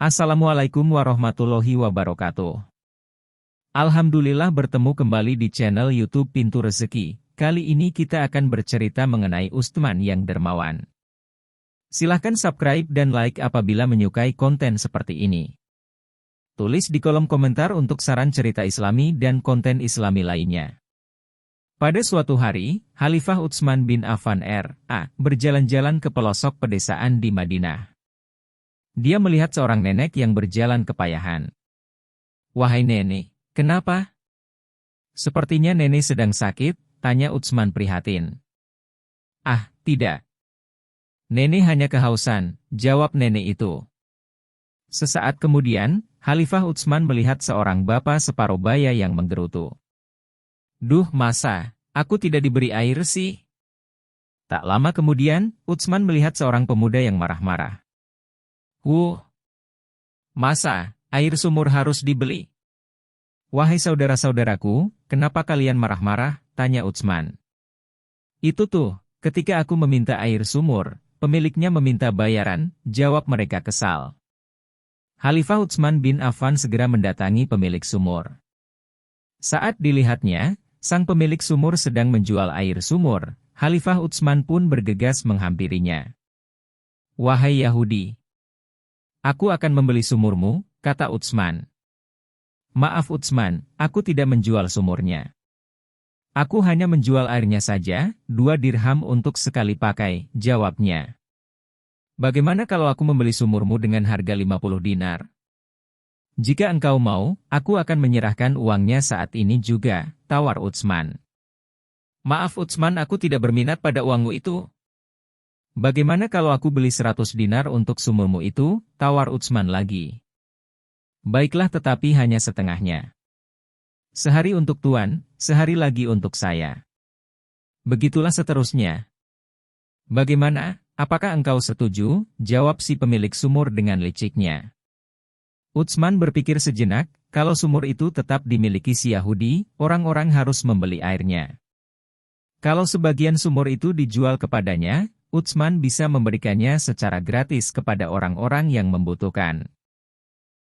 Assalamualaikum warahmatullahi wabarakatuh. Alhamdulillah bertemu kembali di channel YouTube Pintu Rezeki. Kali ini kita akan bercerita mengenai Utsman yang dermawan. Silahkan subscribe dan like apabila menyukai konten seperti ini. Tulis di kolom komentar untuk saran cerita Islami dan konten Islami lainnya. Pada suatu hari, Khalifah Utsman bin Affan R.A. berjalan-jalan ke pelosok pedesaan di Madinah. Dia melihat seorang nenek yang berjalan kepayahan. "Wahai nenek, kenapa?" "Sepertinya nenek sedang sakit," tanya Utsman prihatin. "Ah, tidak. Nenek hanya kehausan," jawab nenek itu. Sesaat kemudian, Khalifah Utsman melihat seorang bapak separuh baya yang menggerutu. "Duh, masa aku tidak diberi air sih?" Tak lama kemudian, Utsman melihat seorang pemuda yang marah-marah. Masa air sumur harus dibeli?" "Wahai saudara-saudaraku, kenapa kalian marah-marah?" tanya Utsman. "Itu tuh, ketika aku meminta air sumur, pemiliknya meminta bayaran," jawab mereka kesal. Khalifah Utsman bin Affan segera mendatangi pemilik sumur. Saat dilihatnya, sang pemilik sumur sedang menjual air sumur, Khalifah Utsman pun bergegas menghampirinya. "Wahai Yahudi, aku akan membeli sumurmu," kata Utsman. "Maaf Utsman, aku tidak menjual sumurnya. Aku hanya menjual airnya saja, 2 dirham untuk sekali pakai," jawabnya. "Bagaimana kalau aku membeli sumurmu dengan harga 50 dinar? Jika engkau mau, aku akan menyerahkan uangnya saat ini juga," tawar Utsman. "Maaf Utsman, aku tidak berminat pada uangmu itu." "Bagaimana kalau aku beli 100 dinar untuk sumurmu itu?" tawar Utsman lagi. "Baiklah, tetapi hanya setengahnya. Sehari untuk tuan, sehari lagi untuk saya. Begitulah seterusnya. Bagaimana, apakah engkau setuju?" jawab si pemilik sumur dengan liciknya. Utsman berpikir sejenak, kalau sumur itu tetap dimiliki si Yahudi, orang-orang harus membeli airnya. Kalau sebagian sumur itu dijual kepadanya, Utsman bisa memberikannya secara gratis kepada orang-orang yang membutuhkan.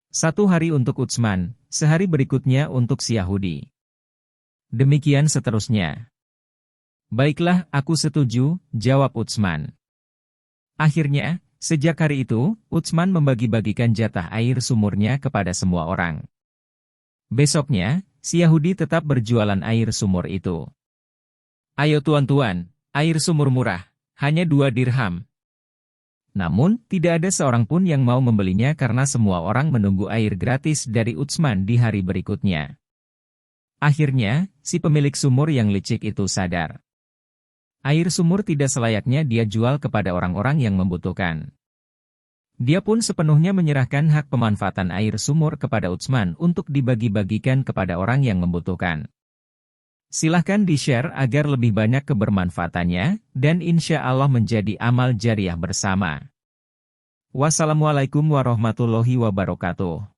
1 hari untuk Utsman, sehari berikutnya untuk si Yahudi. Demikian seterusnya. "Baiklah, aku setuju," jawab Utsman. Akhirnya, sejak hari itu, Utsman membagi-bagikan jatah air sumurnya kepada semua orang. Besoknya, si Yahudi tetap berjualan air sumur itu. "Ayo tuan-tuan, air sumur murah. Hanya 2 dirham. Namun, tidak ada seorang pun yang mau membelinya karena semua orang menunggu air gratis dari Utsman di hari berikutnya. Akhirnya, si pemilik sumur yang licik itu sadar. Air sumur tidak selayaknya dia jual kepada orang-orang yang membutuhkan. Dia pun sepenuhnya menyerahkan hak pemanfaatan air sumur kepada Utsman untuk dibagi-bagikan kepada orang yang membutuhkan. Silahkan di-share agar lebih banyak kebermanfaatannya, dan insya Allah menjadi amal jariah bersama. Wassalamualaikum warahmatullahi wabarakatuh.